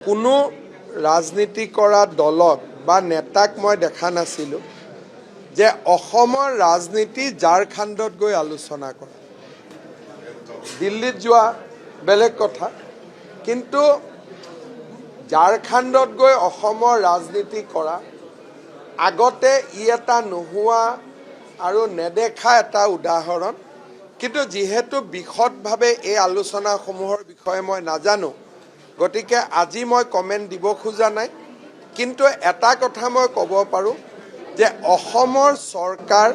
কোনো ৰাজনীতি কৰা দলক বা নেতাক মই দেখা নাছিলোঁ যে অসমৰ ৰাজনীতি ঝাৰখণ্ডত গৈ আলোচনা কৰা। দিল্লীত যোৱা বেলেগ কথা, কিন্তু ঝাৰখণ্ডত গৈ অসমৰ ৰাজনীতি কৰা আগতে এটা নোহোৱা আৰু নেদেখা এটা উদাহৰণ। কিন্তু যিহেতু বিশদভাৱে এই আলোচনাসমূহৰ বিষয়ে মই নাজানো, গতিকে আজি মই কমেণ্ট দিব খোজা নাই। কিন্তু এটা কথা মই ক'ব পাৰোঁ যে অসমৰ চৰকাৰ,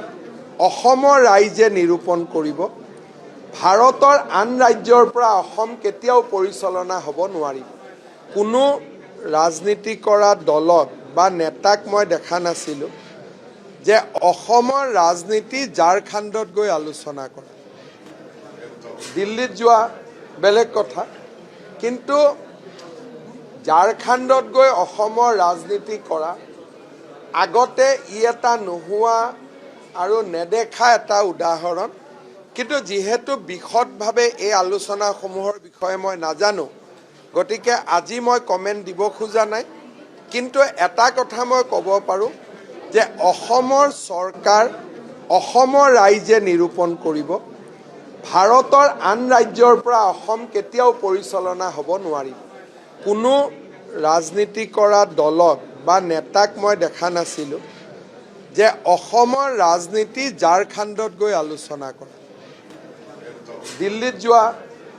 অসমৰ ৰাইজে নিৰূপণ কৰিব। ভাৰতৰ আন ৰাজ্যৰ পৰা অসম কেতিয়াও পৰিচালনা হ'ব নোৱাৰিব। কোনো ৰাজনীতি কৰা দলক বা নেতাক মই দেখা নাছিলোঁ যে অসমৰ ৰাজনীতি ঝাৰখণ্ডত গৈ আলোচনা কৰা। দিল্লীত যোৱা বেলেগ কথা, কিন্তু ঝাৰখণ্ডত গৈ অসমৰ ৰাজনীতি কৰা আগতে এটা নোহোৱা আৰু নেদেখা এটা উদাহৰণ। কিন্তু যিহেতু বিশদভাৱে এই আলোচনাসমূহৰ বিষয়ে মই নাজানো, গতিকে আজি মই কমেণ্ট দিব খোজা নাই। কিন্তু এটা কথা মই ক'ব পাৰোঁ যে অসমৰ চৰকাৰ, অসমৰ ৰাইজে নিৰূপণ কৰিব। ভাৰতৰ আন ৰাজ্যৰ পৰা অসম কেতিয়াও পৰিচালনা হ'ব নোৱাৰিব। কোনো ৰাজনীতি কৰা দলক বা নেতাক মই দেখা নাছিলোঁ যে অসমৰ ৰাজনীতি ঝাৰখণ্ডত গৈ আলোচনা কৰা। দিল্লীত যোৱা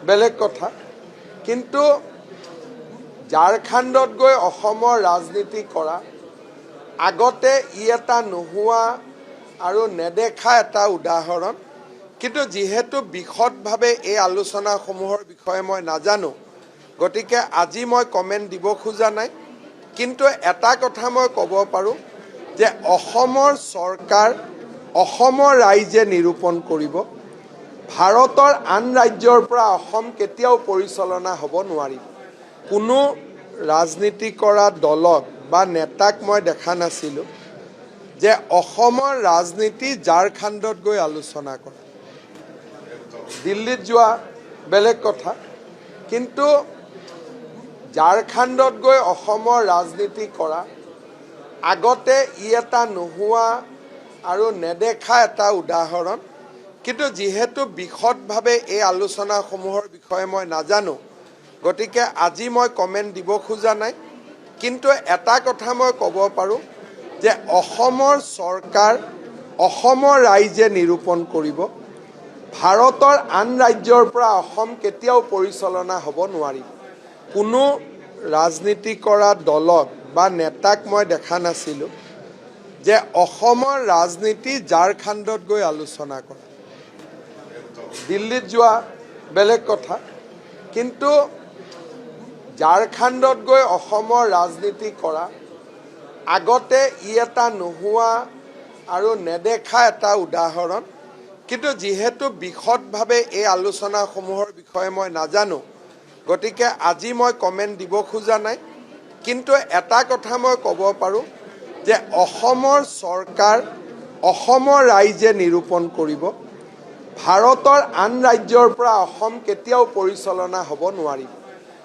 বেলেগ কথা, কিন্তু ঝাৰখণ্ডত গৈ অসমৰ ৰাজনীতি কৰা আগতে এটা নোহোৱা আৰু নেদেখা এটা উদাহৰণ। কিন্তু যিহেতু বিশদভাৱে এই আলোচনাসমূহৰ বিষয়ে মই নাজানো, গতিকে আজি মই কমেণ্ট দিব খোজা নাই। কিন্তু এটা কথা মই ক'ব পাৰোঁ যে অসমৰ চৰকাৰ, অসমৰ ৰাইজে নিৰূপণ কৰিব। ভাৰতৰ আন ৰাজ্যৰ পৰা অসম কেতিয়াও পৰিচালনা হ'ব নোৱাৰিব। কোনো ৰাজনীতি কৰা দলক বা নেতাক মই দেখা নাছিলোঁ যে অসমৰ ৰাজনীতি ঝাৰখণ্ডত গৈ আলোচনা কৰা। দিল্লীত যোৱা বেলেগ কথা, কিন্তু ঝাৰখণ্ডত গৈ অসমৰ ৰাজনীতি কৰা আগতে এটা নোহোৱা আৰু নেদেখা এটা উদাহৰণ। কিন্তু যিহেতু বিশদভাৱে এই আলোচনাসমূহৰ বিষয়ে মই নাজানো, গতিকে আজি মই কমেণ্ট দিব খোজা নাই। কিন্তু এটা কথা মই ক'ব পাৰোঁ যে অসমৰ চৰকাৰ, অসমৰ ৰাইজে নিৰূপণ কৰিব। ভাৰতৰ আন ৰাজ্যৰ পৰা অসম কেতিয়াও পৰিচালনা হ'ব নোৱাৰিব। কোনো ৰাজনীতি কৰা দলক বা নেতাক মই দেখা নাছিলোঁ যে অসমৰ ৰাজনীতি ঝাৰখণ্ডত গৈ আলোচনা কৰা। দিল্লীত যোৱা বেলেগ কথা, কিন্তু ঝাৰখণ্ডত গৈ অসমৰ ৰাজনীতি কৰা আগতে এটা নোহোৱা আৰু নেদেখা এটা উদাহৰণ। কিন্তু যিহেতু বিশদভাৱে এই আলোচনাসমূহৰ বিষয়ে মই নাজানো, গতিকে আজি মই কমেণ্ট দিব খোজা নাই। কিন্তু এটা কথা মই ক'ব পাৰোঁ যে অসমৰ চৰকাৰ, অসমৰ ৰাইজে নিৰূপণ কৰিব। ভাৰতৰ আন ৰাজ্যৰ পৰা অসম কেতিয়াও পৰিচালনা হ'ব নোৱাৰিব।